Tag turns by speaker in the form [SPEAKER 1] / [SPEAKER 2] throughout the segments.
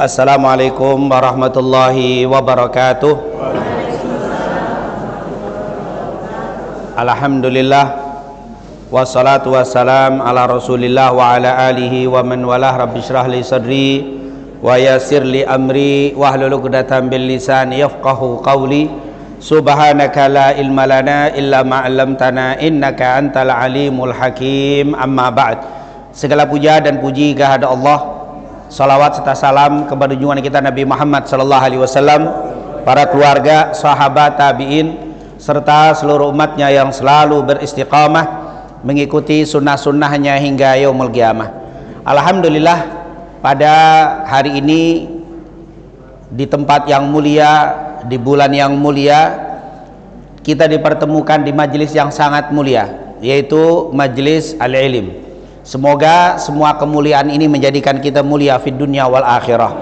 [SPEAKER 1] Assalamualaikum warahmatullahi wabarakatuh. Alhamdulillah, wassalatu wassalam ala rasulillah wa ala alihi wa man walah. Rabbi syrah li sadri wa yassir li amri wahlul 'uqdatam bil lisan yafqahu qawli. Subhanaka la ilma lana illa ma 'allamtana innaka antal alimul hakim. Amma ba'd. Segala puja dan puji kehadirat Allah. Salawat serta salam kepada junjungan kita Nabi Muhammad sallallahu alaihi wasallam, para keluarga, sahabat, tabi'in, serta seluruh umatnya yang selalu beristiqamah mengikuti sunnah-sunnahnya hingga yaumul qiyamah. Alhamdulillah, pada hari ini di tempat yang mulia, di bulan yang mulia, kita dipertemukan di majelis yang sangat mulia, yaitu majelis al-ilm. Semoga semua kemuliaan ini menjadikan kita mulia fid dunya wal akhirah,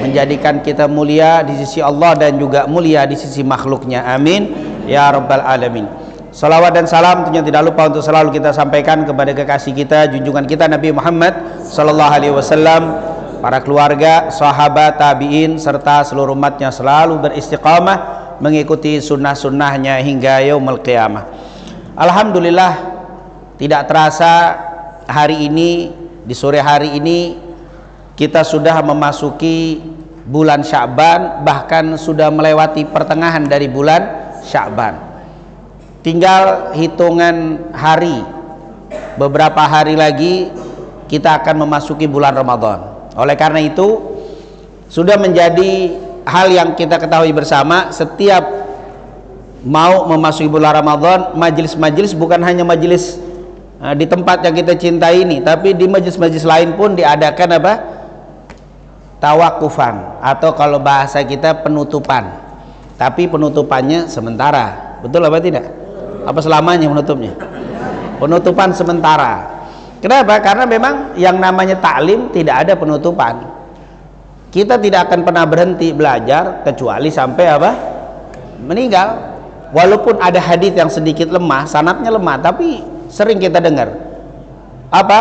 [SPEAKER 1] menjadikan kita mulia di sisi Allah dan juga mulia di sisi makhluknya. Amin ya rabbal alamin. Salawat dan salam tentunya tidak lupa untuk selalu kita sampaikan kepada kekasih kita, junjungan kita Nabi Muhammad sallallahu alaihi wasallam, para keluarga, sahabat, tabi'in, serta seluruh umatnya selalu beristiqamah mengikuti sunnah-sunnahnya hingga yaumul qiyamah. Alhamdulillah, tidak terasa hari ini, di sore hari ini kita sudah memasuki bulan Sya'ban, bahkan sudah melewati pertengahan dari bulan Sya'ban. Tinggal hitungan hari, beberapa hari lagi kita akan memasuki bulan Ramadan. Oleh karena itu, sudah menjadi hal yang kita ketahui bersama, setiap mau memasuki bulan Ramadan, majelis-majelis, bukan hanya majelis di tempat yang kita cintai ini, tapi di majelis-majelis lain pun diadakan apa? Tawakufan, atau kalau bahasa kita penutupan. Tapi penutupannya sementara. Betul apa tidak? Apa selamanya penutupnya? Penutupan sementara. Kenapa? Karena memang yang namanya taklim tidak ada penutupan. Kita tidak akan pernah berhenti belajar kecuali sampai apa? Meninggal. Walaupun ada hadis yang sedikit lemah, sanadnya lemah, tapi sering kita dengar apa?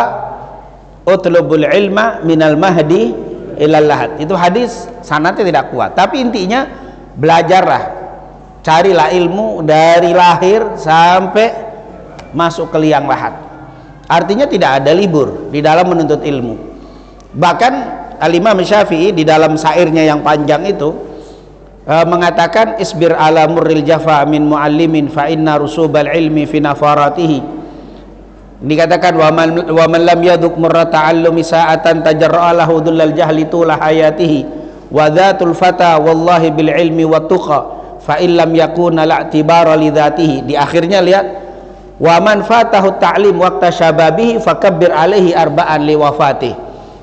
[SPEAKER 1] Utlubul ilma minal mahdi ilal lahad. Itu hadis sanadnya tidak kuat, tapi intinya belajarlah, carilah ilmu dari lahir sampai masuk ke liang lahat. Artinya tidak ada libur di dalam menuntut ilmu. Bahkan Al-Imam Syafi'i di dalam syairnya yang panjang itu mengatakan, isbir ala murril jafa min muallimin fa inna rusubal ilmi fi nafaratihi. Dikatakan wa man lam yaduk murra ta'allumi sa'atan tajarra'a lahu dhullal jahli tula hayatihi wa dhatul fata wallahi bil ilmi wa tuqa fa illam yakuna la'tibara li dhatihi. Di akhirnya lihat, wa man fatahu ta'lim waqta syababihi fakabbir alaihi arba'an li wafatih.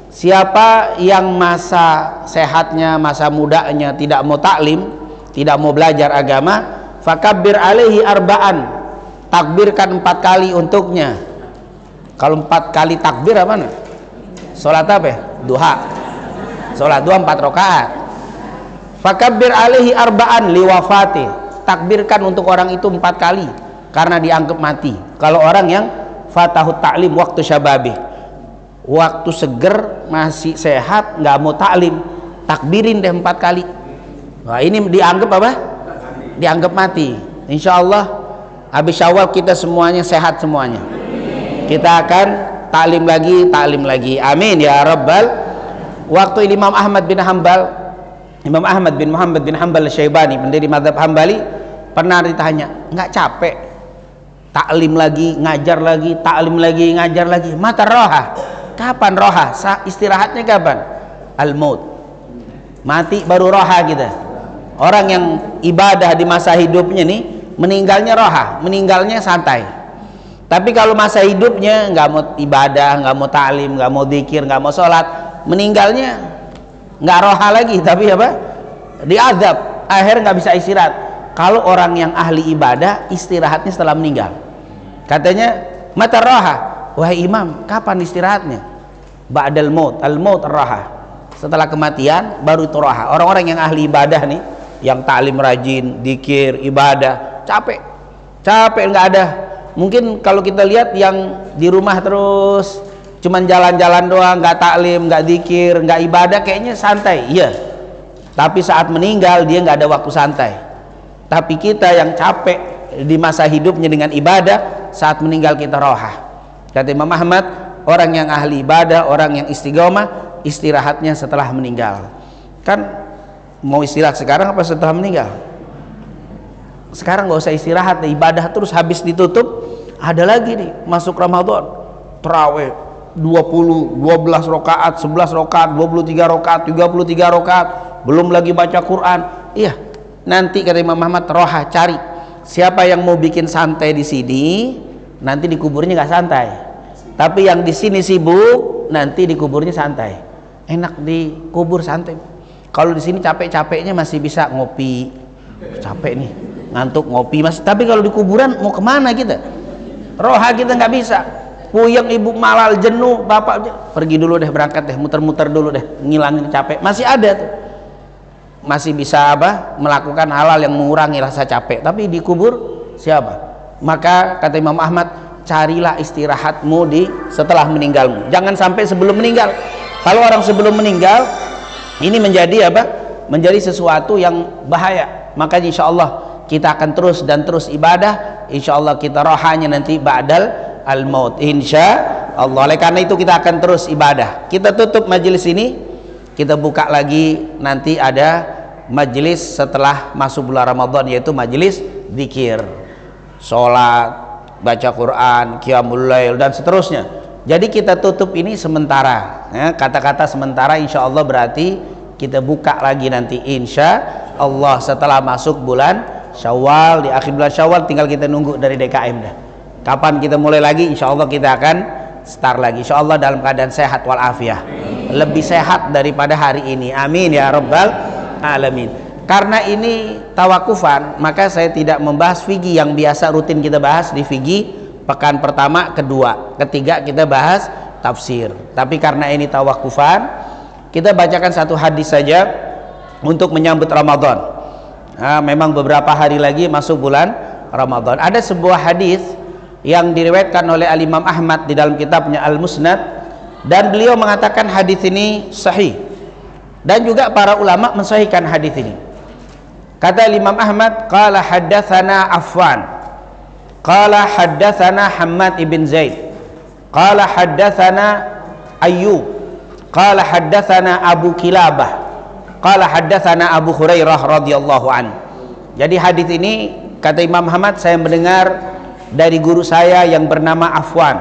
[SPEAKER 1] Siapa yang masa sehatnya, masa mudanya tidak mau taklim, tidak mau belajar agama, fakabbir alaihi arba'an, takbirkan 4 kali untuknya. Kalau 4 kali takbir apa? Salat apa ya? Duha. Salat duha 4 rakaat. Fakabbir alaihi arba'an liwafati. Takbirkan untuk orang itu 4 kali karena dianggap mati. Kalau orang yang fatahut ta'lim waktu syababih, waktu seger, masih sehat, nggak mau taklim, takbirin deh 4 kali. Nah, ini dianggap apa? Dianggap mati. Insya Allah habis Syawal kita semuanya sehat semuanya. Kita akan taklim lagi, amin ya rabbal. Waktu Imam Ahmad bin Muhammad bin Hanbal Syaibani, pendiri mazhab Hambali, pernah ditanya, nggak capek taklim lagi, ngajar lagi, taklim lagi, ngajar lagi? Mata roha, kapan roha? Istirahatnya kapan? Al-maut, mati baru roha kita. Orang yang ibadah di masa hidupnya nih, meninggalnya roha, meninggalnya santai. Tapi kalau masa hidupnya nggak mau ibadah, nggak mau taklim, nggak mau dzikir, nggak mau sholat, meninggalnya nggak roha lagi, tapi apa? Diazab, akhirnya nggak bisa istirahat. Kalau orang yang ahli ibadah, istirahatnya setelah meninggal. Katanya, mata roha, wahai imam, kapan istirahatnya? Ba'dal maut, al-maut roha. Setelah kematian, baru itu roha. Orang-orang yang ahli ibadah nih, yang taklim rajin, dzikir, ibadah, capek nggak ada. Mungkin kalau kita lihat yang di rumah terus cuman jalan-jalan doang, nggak taklim, nggak zikir, nggak ibadah, kayaknya santai. Iya, tapi saat meninggal dia nggak ada waktu santai. Tapi kita yang capek di masa hidupnya dengan ibadah, saat meninggal kita rohah. Kata Imam Ahmad, orang yang ahli ibadah, orang yang istiqomah, istirahatnya setelah meninggal. Kan mau istirahat sekarang apa setelah meninggal? Sekarang nggak usah istirahat, ibadah terus. Habis ditutup ada lagi nih, masuk Ramadan, tarawih 20, 12 rakaat, 11 rakaat, 23 rakaat, 33 rakaat, belum lagi baca Quran. Iya, nanti kata Imam Ahmad, roha, cari siapa yang mau bikin santai di sini, nanti di kuburnya nggak santai. Tapi yang di sini sibuk, nanti di kuburnya santai. Enak di kubur santai. Kalau di sini capek-capeknya masih bisa ngopi, capek nih, ngantuk ngopi mas. Tapi kalau di kuburan mau kemana kita? Roha kita nggak bisa. Puyeng, ibu malal, jenuh, bapak pergi dulu deh, berangkat deh, muter-muter dulu deh, ngilangin capek. Masih ada tuh, masih bisa apa? Melakukan hal-hal yang mengurangi rasa capek. Tapi di kubur siapa? Maka kata Imam Ahmad, carilah istirahatmu di setelah meninggalmu. Jangan sampai sebelum meninggal. Kalau orang sebelum meninggal, ini menjadi apa? Menjadi sesuatu yang bahaya. Makanya insya Allah kita akan terus dan terus ibadah. Insya Allah kita rohanya nanti ba'dal al-maut, insya Allah. Oleh karena itu kita akan terus ibadah. Kita tutup majelis ini, kita buka lagi nanti ada majelis setelah masuk bulan Ramadan, yaitu majelis zikir, sholat, baca Quran, qiyamul lail dan seterusnya. Jadi kita tutup ini sementara ya, kata-kata sementara, insya Allah berarti kita buka lagi nanti insya Allah setelah masuk bulan Syawal. Di akhir bulan Syawal tinggal kita nunggu dari DKM dah kapan kita mulai lagi. Insya Allah kita akan start lagi, insya Allah dalam keadaan sehat walafiat, lebih sehat daripada hari ini, amin ya rabbal alamin. Karena ini tawakufan, maka saya tidak membahas fikih yang biasa rutin kita bahas di fikih pekan pertama, kedua, ketiga kita bahas tafsir. Tapi karena ini tawakufan, kita bacakan satu hadis saja untuk menyambut Ramadan. Nah, memang beberapa hari lagi masuk bulan Ramadan. Ada sebuah hadis yang diriwayatkan oleh Al-Imam Ahmad di dalam kitabnya Al-Musnad, dan beliau mengatakan hadis ini sahih, dan juga para ulama mensahihkan hadis ini. Kata Imam Ahmad, qala haddatsana Affan, qala haddatsana Hammad ibn Zaid, qala haddatsana Ayyub, qala haddatsana Abu Kilabah, qala haddatsana Abu Hurairah radhiyallahu anhu. Jadi hadis ini kata Imam Ahmad, saya mendengar dari guru saya yang bernama Affan.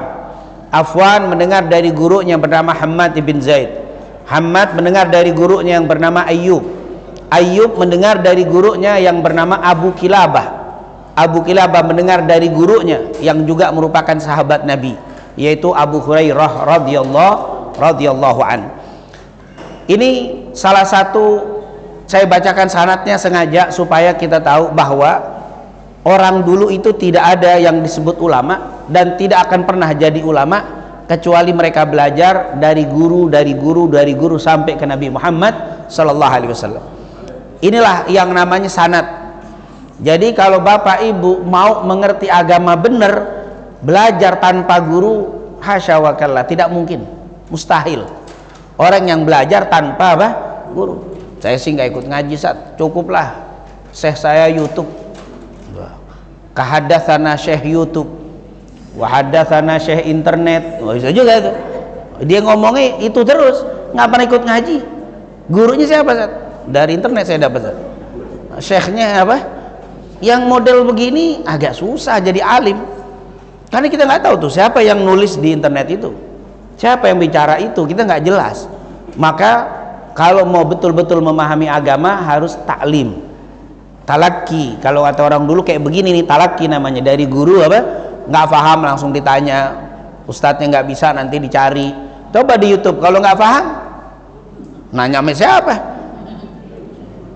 [SPEAKER 1] Affan mendengar dari gurunya yang bernama Hammad ibn Zaid. Hammad mendengar dari gurunya yang bernama Ayyub. Ayyub mendengar dari gurunya yang bernama Abu Kilabah. Abu Kilabah mendengar dari gurunya yang juga merupakan sahabat Nabi, yaitu Abu Hurairah radhiyallahu an. Ini salah satu, saya bacakan sanadnya sengaja supaya kita tahu bahwa orang dulu itu tidak ada yang disebut ulama dan tidak akan pernah jadi ulama kecuali mereka belajar dari guru sampai ke Nabi Muhammad sallallahu alaihi wasallam. Inilah yang namanya sanad. Jadi kalau bapak ibu mau mengerti agama benar, belajar tanpa guru, hasya wa kalla, tidak mungkin, mustahil. Orang yang belajar tanpa apa? Guru. Saya sih nggak ikut ngaji, cukuplah syekh saya YouTube, kahadatsana syekh YouTube, wahadatsana syekh internet. Bisa juga itu, dia ngomongnya itu terus, nggak pernah ikut ngaji. Gurunya siapa? Dari internet saya dapat. Syekhnya apa? Yang model begini agak susah jadi alim, karena kita nggak tahu tuh siapa yang nulis di internet itu, siapa yang bicara itu, kita nggak jelas. Maka kalau mau betul-betul memahami agama harus taklim, talaki. Kalau kata orang dulu kayak begini nih, talaki namanya, dari guru apa, nggak paham langsung ditanya, ustadznya nggak bisa nanti dicari, coba di YouTube. Kalau nggak paham nanya sama siapa?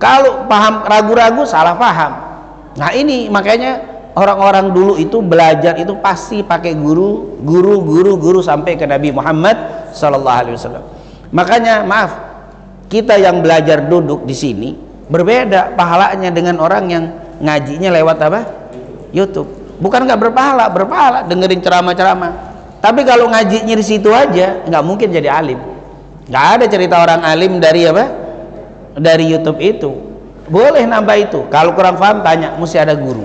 [SPEAKER 1] Kalau paham ragu-ragu salah paham. Nah ini makanya orang-orang dulu itu belajar itu pasti pakai guru sampai ke Nabi Muhammad sallallahu alaihi wasallam. Makanya maaf, kita yang belajar duduk di sini berbeda pahalanya dengan orang yang ngajinya lewat apa? YouTube. Bukan nggak berpahala, berpahala dengerin ceramah-ceramah. Tapi kalau ngajinya di situ aja, nggak mungkin jadi alim. Nggak ada cerita orang alim dari apa? Dari YouTube itu. Boleh nambah itu. Kalau kurang paham tanya, mesti ada guru.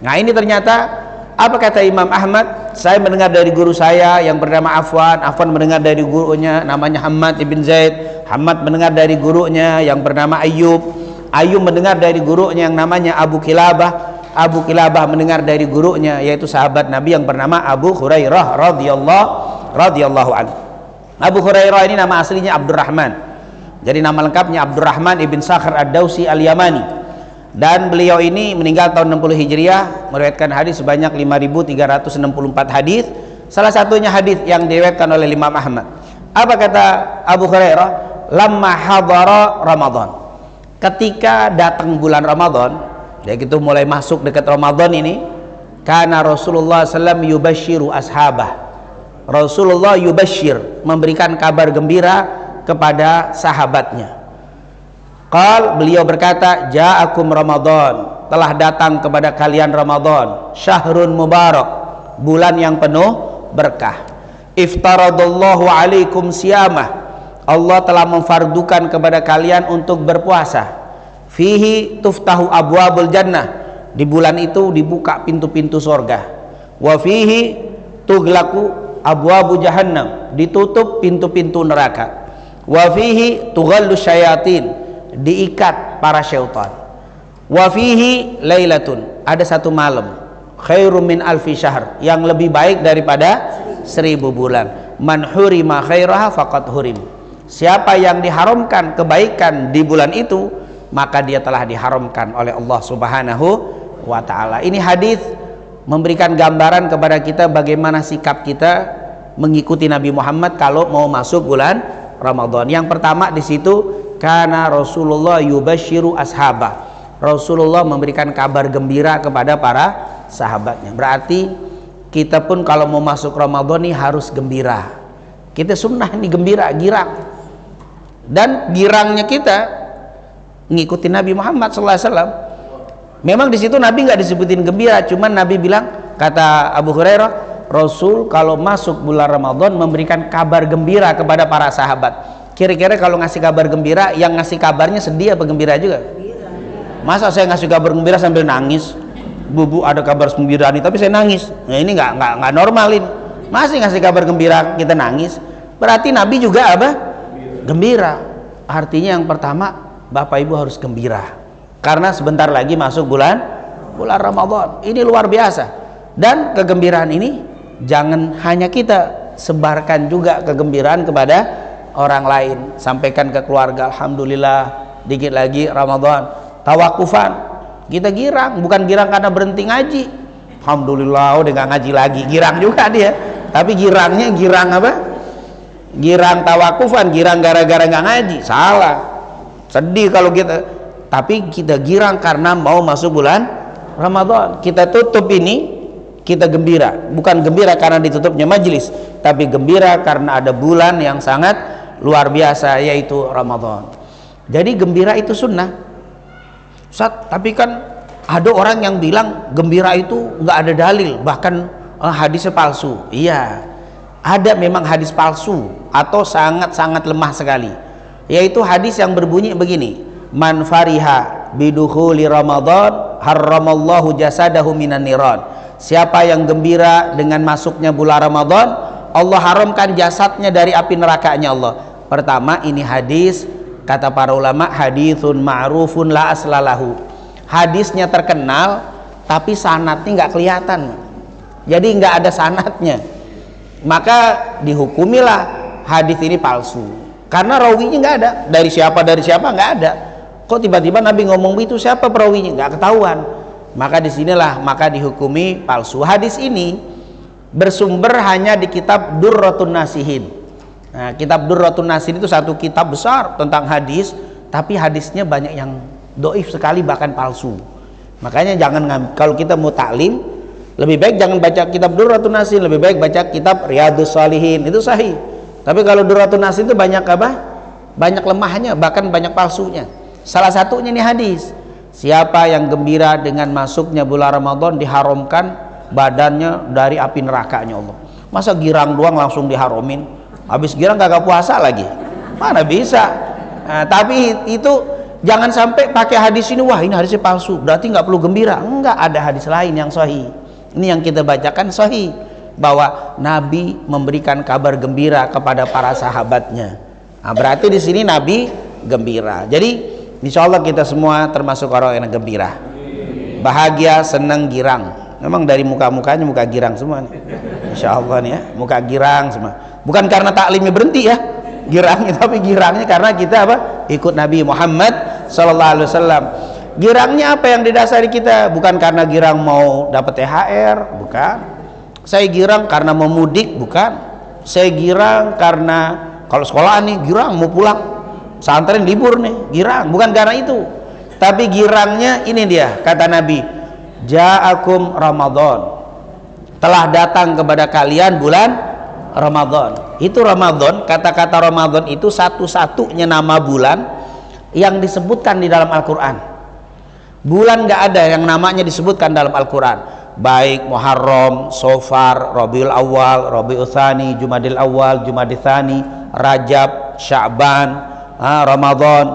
[SPEAKER 1] Nah ini ternyata apa kata Imam Ahmad? Saya mendengar dari guru saya yang bernama Afwan. Afwan mendengar dari gurunya namanya Hammad ibn Zaid. Hammad mendengar dari gurunya yang bernama Ayyub. Ayyub mendengar dari gurunya yang namanya Abu Kilabah. Abu Kilabah mendengar dari gurunya yaitu sahabat Nabi yang bernama Abu Hurairah radhiyallahu anhu. Abu Hurairah ini nama aslinya Abdurrahman. Jadi nama lengkapnya Abdurrahman ibn Sakhr ad-Dausi al-Yamani. Dan beliau ini meninggal tahun 60 Hijriah, meriwayatkan hadis sebanyak 5.364 hadis. Salah satunya hadis yang diriwayatkan oleh Imam Ahmad. Apa kata Abu Hurairah? Lamma hadara Ramadan. Ketika datang bulan Ramadan, ya gitu mulai masuk dekat Ramadan ini, karena Rasulullah SAW yubashiru ashabah. Rasulullah yubashir, memberikan kabar gembira kepada sahabatnya. Beliau berkata, ja'akum Ramadan, telah datang kepada kalian Ramadan, syahrun mubarak, bulan yang penuh berkah. Iftaradallahu alaikum siyamah, Allah telah memfardukan kepada kalian untuk berpuasa. Fihi tuftahu abwabul jannah, di bulan itu dibuka pintu-pintu surga. Wa fihi tughlaqu abwabu jahannam, ditutup pintu-pintu neraka. Wa fihi tughallu syayatin, diikat para syaitan. Wa fihi lailatun, ada satu malam, khairum min alfi syahr, yang lebih baik daripada 1000 bulan. Man hurima khairaha faqad hurim, siapa yang diharamkan kebaikan di bulan itu, maka dia telah diharamkan oleh Allah Subhanahu wa ta'ala. Ini hadis memberikan gambaran kepada kita bagaimana sikap kita mengikuti Nabi Muhammad kalau mau masuk bulan Ramadan. Yang pertama di situ, karena Rasulullah yubashiru ashabah, Rasulullah memberikan kabar gembira kepada para sahabatnya. Berarti kita pun kalau mau masuk Ramadan ini harus gembira. Kita sunnah ini gembira, girang. Dan girangnya kita ngikutin Nabi Muhammad SAW. Memang di situ Nabi nggak disebutin gembira, cuman Nabi bilang, kata Abu Hurairah, Rasul kalau masuk bulan Ramadan memberikan kabar gembira kepada para sahabat. Kira-kira kalau ngasih kabar gembira, yang ngasih kabarnya sedih apa gembira juga? Masa saya ngasih kabar gembira sambil nangis? Bu, ada kabar gembira nih, tapi saya nangis. Nah ini nggak normalin. Masih ngasih kabar gembira kita nangis. Berarti Nabi juga apa? Gembira. Artinya yang pertama, Bapak Ibu harus gembira karena sebentar lagi masuk bulan Ramadan. Ini luar biasa. Dan kegembiraan ini jangan hanya kita sebarkan, juga kegembiraan kepada orang lain. Sampaikan ke keluarga, alhamdulillah dikit lagi Ramadan. Tawakufan, kita girang, bukan girang karena berhenti ngaji. Alhamdulillah udah nggak ngaji lagi, girang juga dia. Tapi girangnya girang apa? Girang tawakufan, girang gara-gara nggak ngaji. Salah. Sedih kalau kita, tapi kita girang karena mau masuk bulan Ramadan. Kita tutup ini, kita gembira, bukan gembira karena ditutupnya majelis, tapi gembira karena ada bulan yang sangat luar biasa, yaitu Ramadan. Jadi gembira itu sunnah. Ustaz, tapi kan ada orang yang bilang gembira itu nggak ada dalil, bahkan hadisnya palsu. Iya, ada memang hadis palsu atau sangat-sangat lemah sekali, yaitu hadis yang berbunyi begini, man fariha bidukhuli Ramadan harramallahu jasadahu minan niran. Siapa yang gembira dengan masuknya bulan Ramadan, Allah haramkan jasadnya dari api nerakanya Allah. Pertama, ini hadis, kata para ulama, haditsun ma'rufun la aslalahu. Hadisnya terkenal tapi sanadnya nggak kelihatan, jadi nggak ada sanadnya, maka dihukumilah hadis ini palsu karena rawinya nggak ada. Dari siapa nggak ada. Kok tiba-tiba Nabi ngomong itu, siapa perawinya, nggak ketahuan. Maka disinilah maka dihukumi palsu. Hadis ini bersumber hanya di kitab Durratun Nasihin. Nah, kitab Durratun Nasihin itu satu kitab besar tentang hadis, tapi hadisnya banyak yang doif sekali, bahkan palsu. Makanya jangan, kalau kita mau taklim, lebih baik jangan baca kitab Durratun Nasihin, lebih baik baca kitab Riyadhus Shalihin, itu sahih. Tapi kalau Durratun Nasihin itu banyak apa? Banyak lemahnya, bahkan banyak palsunya. Salah satunya ini hadis, siapa yang gembira dengan masuknya bulan Ramadan diharamkan badannya dari api nerakanya Allah. Masa girang doang langsung diharomin, habis girang kagak puasa lagi, mana bisa. Nah, tapi itu jangan sampai pakai hadis ini, wah ini hadisnya palsu berarti nggak perlu gembira. Enggak, ada hadis lain yang sahih. Ini yang kita bacakan sahih, bahwa Nabi memberikan kabar gembira kepada para sahabatnya. Nah, berarti di sini Nabi gembira. Jadi insya Allah kita semua termasuk orang yang gembira, bahagia, senang, girang. Memang dari muka-mukanya muka girang semua nih. Insya Allah nih ya, muka girang semua. Bukan karena taklimnya berhenti ya girangnya, tapi girangnya karena kita apa? Ikut Nabi Muhammad sallallahu alaihi wasallam. Girangnya apa yang didasari kita? Bukan karena girang mau dapat THR, bukan. Saya girang karena mau mudik, bukan. Saya girang karena kalau sekolah nih girang mau pulang, pesantren libur nih, girang. Bukan karena itu, tapi girangnya ini dia, kata Nabi, ja'akum Ramadan, telah datang kepada kalian bulan Ramadan. Itu Ramadan, kata-kata Ramadan itu satu-satunya nama bulan yang disebutkan di dalam Al-Quran. Bulan nggak ada yang namanya disebutkan dalam Al-Quran, baik Muharram, Sofar, Rabiul Awal, Rabiul Tsani, Jumadil Awal, Jumadil Tsani, Rajab, Sya'ban, Ramadan,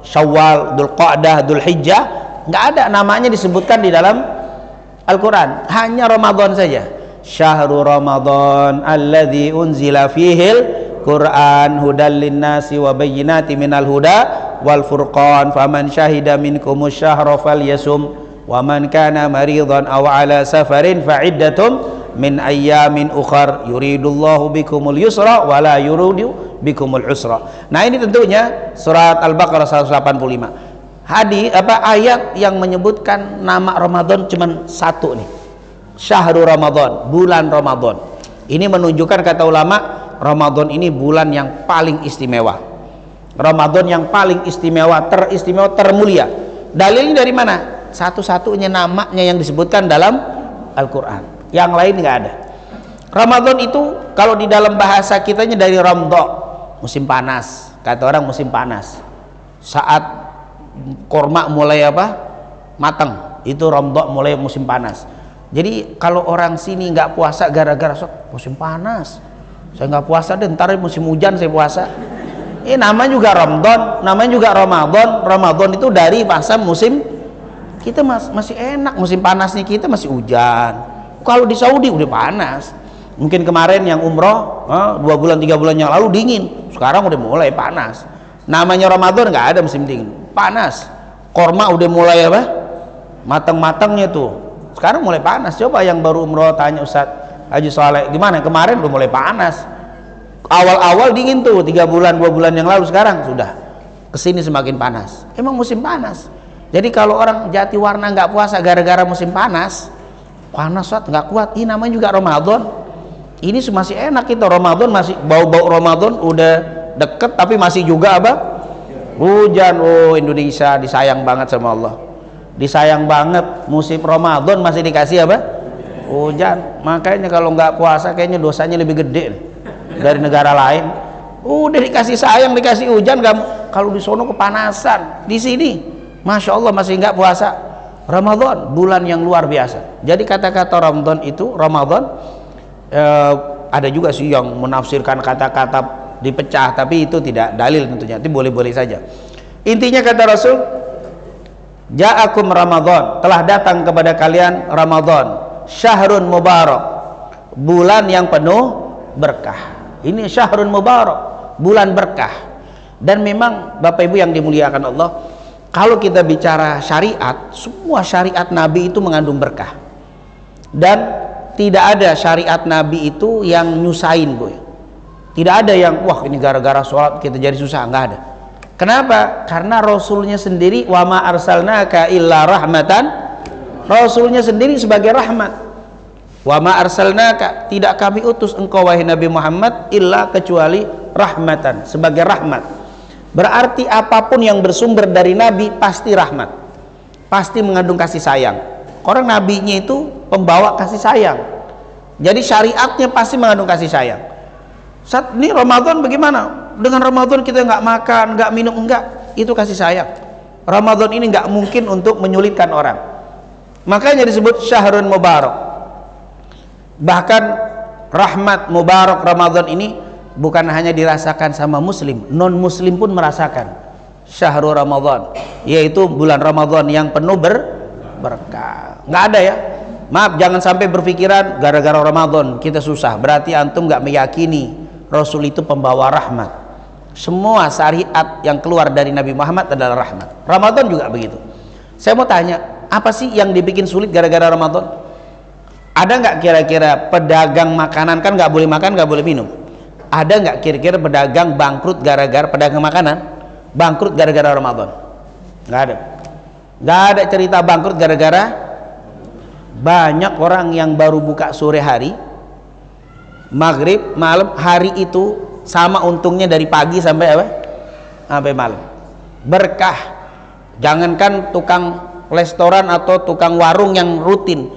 [SPEAKER 1] Syawal, Dzulqa'dah, Dzulhijjah, nggak ada namanya disebutkan di dalam Al-Quran, hanya Ramadan saja. Syahrul Ramadan alladzi unzila fihil Quran hudal linnasi wa bayyinati minal huda wal furqan faman syahida minkumus syahra falyasum wa man kana maridan aw ala safarin fa iddatum min ayyamin ukhar yuridullahu bikumul yusra wa la yuridu bikumul usra. Nah, ini tentunya surat Al-Baqarah 185. Ayat yang menyebutkan nama Ramadan cuma satu nih, Syahrul Ramadan, bulan Ramadan. Ini menunjukkan, kata ulama, Ramadan ini bulan yang paling istimewa, Ramadan yang paling istimewa, teristimewa, termulia. Dalilnya dari mana? Satu-satunya namanya yang disebutkan dalam Al-Quran, yang lain nggak ada. Ramadan itu kalau di dalam bahasa kitanya dari Ramdha, musim panas, kata orang musim panas, saat korma mulai matang, itu Ramdha, mulai musim panas. Jadi kalau orang sini nggak puasa gara-gara musim panas, saya nggak puasa deh, ntar musim hujan saya puasa. Namanya juga Ramadan, namanya juga Ramadan. Ramadan itu dari masa musim kita masih enak, musim panasnya kita masih hujan. Kalau di Saudi udah panas. Mungkin kemarin yang umroh 2 bulan 3 bulan yang lalu dingin, sekarang udah mulai panas. Namanya Ramadan nggak ada musim dingin, panas. Korma udah mulai matang-matangnya tuh. Sekarang mulai panas. Coba yang baru umroh tanya Ustaz Haji Saleh, gimana? Kemarin udah mulai panas. Awal-awal dingin tuh 3 bulan 2 bulan yang lalu, sekarang sudah kesini semakin panas. Emang musim panas. Jadi kalau orang Jatiwarna nggak puasa gara-gara musim panas, Ustaz nggak kuat. Ini namanya juga Ramadan. Ini masih enak kita, Ramadan masih bau-bau Ramadan udah deket, tapi masih juga hujan. Oh, Indonesia disayang banget sama Allah, disayang banget. Musim Ramadan masih dikasih hujan. Makanya kalau nggak puasa kayaknya dosanya lebih gede dari negara lain. Udah dikasih sayang, dikasih hujan, kalau di sono kepanasan, di sini Masya Allah masih nggak puasa. Ramadan bulan yang luar biasa. Jadi kata-kata Ramadan itu, ada juga sih yang menafsirkan kata-kata dipecah, tapi itu tidak dalil tentunya, itu boleh-boleh saja. Intinya kata Rasul, ja'akum Ramadan, telah datang kepada kalian Ramadan, syahrun mubarak, bulan yang penuh berkah. Ini syahrun mubarak, bulan berkah. Dan memang Bapak Ibu yang dimuliakan Allah, kalau kita bicara syariat, semua syariat Nabi itu mengandung berkah. Dan tidak ada syariat Nabi itu yang nyusahin, boy. Tidak ada yang wah ini gara-gara sholat kita jadi susah, nggak ada. Kenapa? Karena Rasulnya sendiri, wa ma arsalnaka illa rahmatan, Rasulnya sendiri sebagai rahmat. Wa ma arsalnaka, tidak kami utus engkau wahai Nabi Muhammad illa kecuali rahmatan, sebagai rahmat. Berarti apapun yang bersumber dari Nabi pasti rahmat, pasti mengandung kasih sayang. Orang nabinya itu pembawa kasih sayang, jadi syariatnya pasti mengandung kasih sayang. Saat ini Ramadan bagaimana? Dengan Ramadan kita nggak makan, nggak minum, enggak, itu kasih sayang. Ramadan ini nggak mungkin untuk menyulitkan orang, makanya disebut syahrun mubarak. Bahkan rahmat mubarak Ramadan ini bukan hanya dirasakan sama muslim, non muslim pun merasakan. Syahrul Ramadan, yaitu bulan Ramadan yang penuh berkah. Nggak ada ya, maaf, jangan sampai berpikiran gara-gara Ramadan kita susah, berarti antum nggak meyakini Rasul itu pembawa rahmat. Semua syariat yang keluar dari Nabi Muhammad adalah rahmat. Ramadan juga begitu. Saya mau tanya, apa sih yang dibikin sulit gara-gara Ramadan? Ada nggak kira-kira pedagang makanan, kan nggak boleh makan, nggak boleh minum, ada nggak kira-kira pedagang bangkrut gara-gara pedagang makanan bangkrut gara-gara Ramadan? Nggak ada. Nggak ada cerita bangkrut gara-gara banyak orang yang baru buka sore hari, maghrib, malam, hari itu sama untungnya dari pagi sampai apa? Sampai malam. Berkah. Jangankan tukang restoran atau tukang warung yang rutin,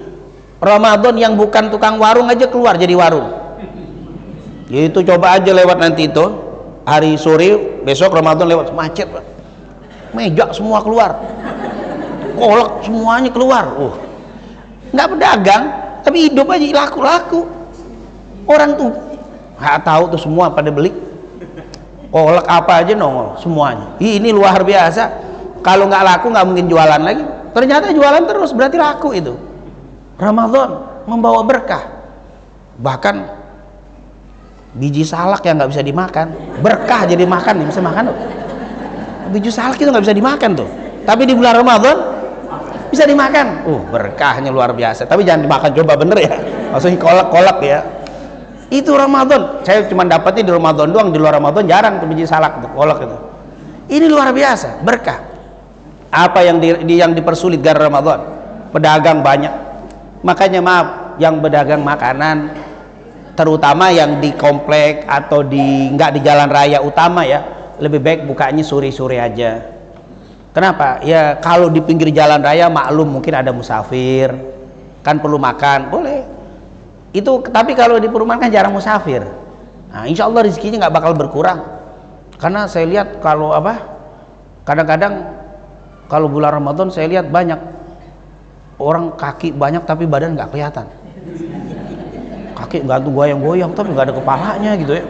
[SPEAKER 1] Ramadan yang bukan tukang warung aja keluar jadi warung. Yaitu coba aja lewat nanti itu hari sore besok Ramadan lewat macet, meja semua keluar, kolak semuanya keluar. Nggak pedagang tapi hidup aja, laku-laku. Orang tuh nggak tahu tuh semua pada beli kolak apa aja nongol semuanya. Ini luar biasa. Kalau nggak laku nggak mungkin jualan lagi. Ternyata jualan terus, berarti laku itu. Ramadan membawa berkah. Bahkan biji salak yang nggak bisa dimakan, berkah jadi makan, bisa makan. Biji salak itu nggak bisa dimakan tuh, tapi di bulan Ramadan bisa dimakan. Berkahnya luar biasa. Tapi jangan dimakan, coba bener ya. Maksudnya kolak-kolak ya. Itu Ramadan. Saya cuma dapetnya di Ramadan doang, di luar Ramadan jarang tuh biji salak tuh, kolak itu. Ini luar biasa, berkah. Apa yang dipersulit gara Ramadan? Pedagang banyak. Makanya maaf, yang pedagang makanan, terutama yang di komplek atau nggak di jalan raya utama ya, lebih baik bukanya sore-sore aja. Kenapa? Ya kalau di pinggir jalan raya maklum mungkin ada musafir, kan perlu makan, boleh. Itu, tapi kalau di perumahan kan jarang musafir. Nah, insya Allah rezekinya nggak bakal berkurang. Karena saya lihat kalau kadang-kadang kalau bulan Ramadan saya lihat banyak orang kaki banyak tapi badan nggak kelihatan. Kaki gantung goyang-goyang tapi nggak ada kepalanya gitu ya.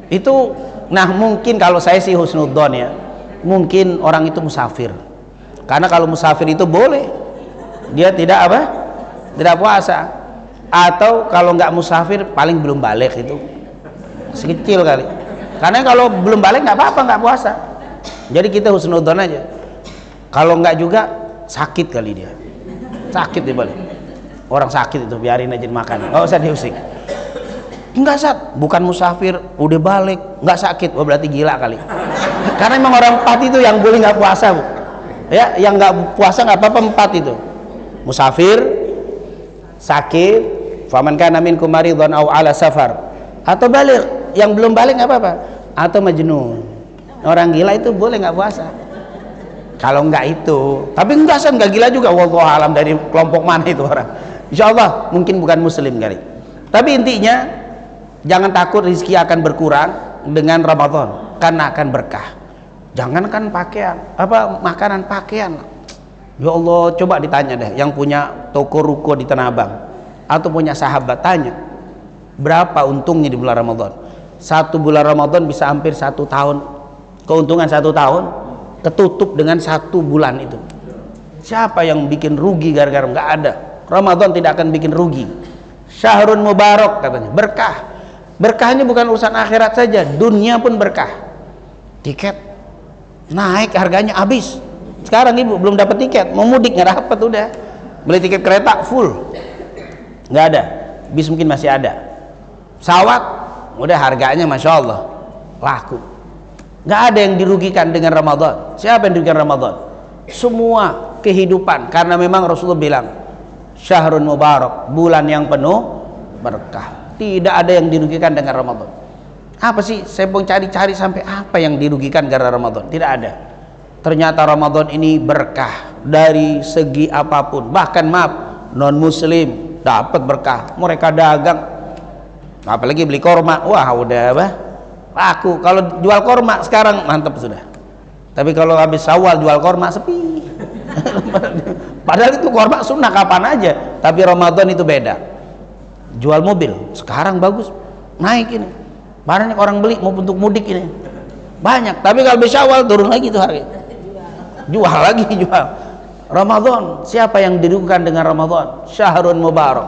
[SPEAKER 1] Itu, nah mungkin kalau saya sih husnudzon ya, mungkin orang itu musafir. Karena kalau musafir itu boleh dia tidak tidak puasa. Atau kalau nggak musafir paling belum balik, itu sekecil kali. Karena kalau belum balik nggak apa-apa, nggak puasa. Jadi kita husnudzon aja. Kalau nggak juga sakit kali dia, sakit dia balik. Orang sakit itu biarin aja makan, nggak usah diusik. Enggak sat, bukan musafir, udah balik nggak sakit, berarti gila kali. Karena memang orang 4 itu yang boleh nggak puasa, Bu. Ya, yang nggak puasa nggak apa-apa 4 itu. Musafir, sakit, faman kana minkum maridhan aw ala safar, atau balik. Yang belum balik nggak apa-apa, atau majnun. Orang gila itu boleh nggak puasa. Kalau nggak itu, tapi enggak sih, nggak gila juga. Wallahu alam dari kelompok mana itu orang. Insya Allah mungkin bukan muslim kali. Tapi intinya jangan takut rezeki akan berkurang dengan Ramadan, karena akan berkah. Jangankan pakaian, makanan, pakaian. Ya Allah, coba ditanya deh yang punya toko ruko di Tanah Abang atau punya sahabat, tanya berapa untungnya di bulan Ramadan. 1 bulan Ramadan bisa hampir 1 tahun, keuntungan 1 tahun ketutup dengan 1 bulan itu. Siapa yang bikin rugi gara-gara? Nggak ada. Ramadan tidak akan bikin rugi. Syahrun mubarak katanya, berkah. Berkahnya bukan urusan akhirat saja, dunia pun berkah. Tiket naik harganya habis. Sekarang ibu belum dapat tiket, mau mudik nggak dapat, udah beli tiket kereta full, nggak ada. Bis mungkin masih ada. Pesawat udah harganya masya Allah laku. Nggak ada yang dirugikan dengan Ramadan. Siapa yang dirugikan Ramadan? Semua kehidupan, karena memang Rasulullah bilang syahrun mubarak, bulan yang penuh berkah. Tidak ada yang dirugikan dengan Ramadan. Apa sih? Saya mau cari-cari sampai apa yang dirugikan gara Ramadan. Tidak ada. Ternyata Ramadan ini berkah dari segi apapun. Bahkan maaf, non muslim dapat berkah. Mereka dagang, apalagi beli korma, wah udah laku. Kalau jual korma sekarang mantap sudah. Tapi kalau habis Syawal jual korma sepi. Padahal itu korma sunnah kapan aja, tapi Ramadan itu beda. jual mobil sekarang bagus, naik ini, banyak orang beli mau untuk mudik ini banyak. Tapi kalau di Syawal turun lagi tuh harga, jual lagi jual. Ramadan, siapa yang dirugikan dengan Ramadan? Syahrun mubarak.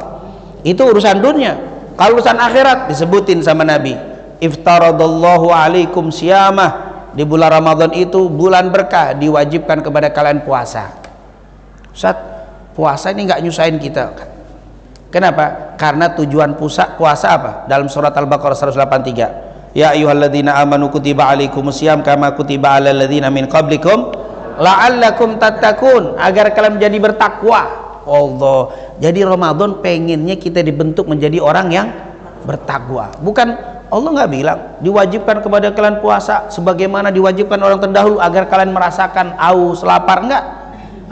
[SPEAKER 1] Itu urusan dunia. Kalau urusan akhirat disebutin sama Nabi, iftaradallahu alaikum siyamah, di bulan Ramadan itu bulan berkah, diwajibkan kepada kalian puasa. Ustaz, puasa ini nggak nyusahin kita. Kenapa? Karena tujuan puasa apa? Dalam surat Al-Baqarah 183, ya ayyuhalladzina amanu kutiba alaikumusiyam kama kutiba alal ladzina min qablikum la'allakum tattaqun, agar kalian menjadi bertakwa. Allah. Jadi Ramadan pengennya kita dibentuk menjadi orang yang bertakwa. Bukan, Allah nggak bilang diwajibkan kepada kalian puasa sebagaimana diwajibkan orang terdahulu agar kalian merasakan haus, lapar. Enggak,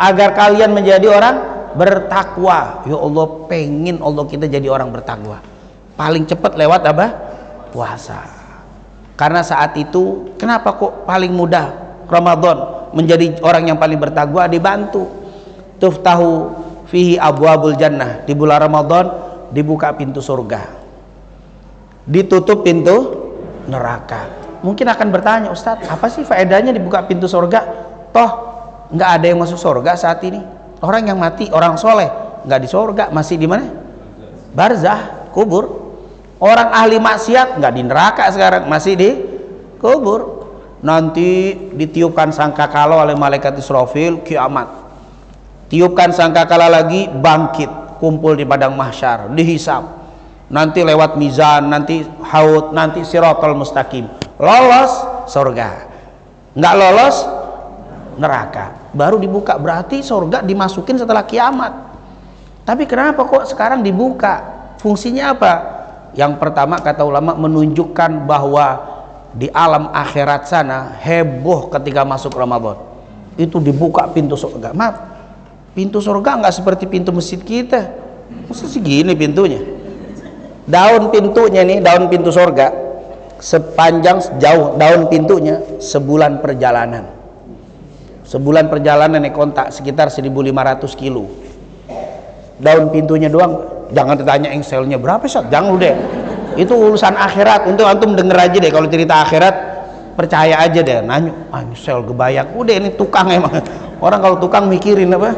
[SPEAKER 1] agar kalian menjadi orang bertakwa. Ya Allah, pengen Allah kita jadi orang bertakwa. Paling cepat lewat apa? Puasa. Karena saat itu, kenapa kok paling mudah Ramadan menjadi orang yang paling bertakwa? Dibantu. Tuftahu fihi abwabul jannah, di bulan Ramadan dibuka pintu surga, ditutup pintu neraka. Mungkin akan bertanya, Ustadz, apa sih faedahnya dibuka pintu surga? Toh nggak ada yang masuk surga saat ini. Orang yang mati, orang soleh, nggak di surga, masih di mana? Barzah, kubur. Orang ahli maksiat nggak di neraka sekarang, masih di kubur. Nanti ditiupkan sangkakala oleh malaikat Israfil, kiamat. Tiupkan sangkakala lagi, bangkit, kumpul di padang mahsyar, dihisab. Nanti lewat mizan, nanti haud, nanti siratal mustaqim. Lolos surga, nggak lolos neraka. Baru dibuka, berarti surga dimasukin setelah kiamat. Tapi kenapa kok sekarang dibuka? Fungsinya apa? Yang pertama, kata ulama, menunjukkan bahwa di alam akhirat sana heboh ketika masuk Ramadan. Itu dibuka pintu surga. Maaf, pintu surga nggak seperti pintu masjid kita. Masa segini pintunya? Daun pintunya nih, daun pintu surga sepanjang sejauh daun pintunya sebulan perjalanan. Sebulan perjalanan nih kontak sekitar 1.500 kilo. Daun pintunya doang. Jangan ditanya engselnya berapa sih, jangan udah. Itu urusan akhirat. Untuk antum denger aja deh, kalau cerita akhirat percaya aja deh. Nanya, engsel gebayak. Udah, ini tukang emang. Orang kalau tukang mikirin apa?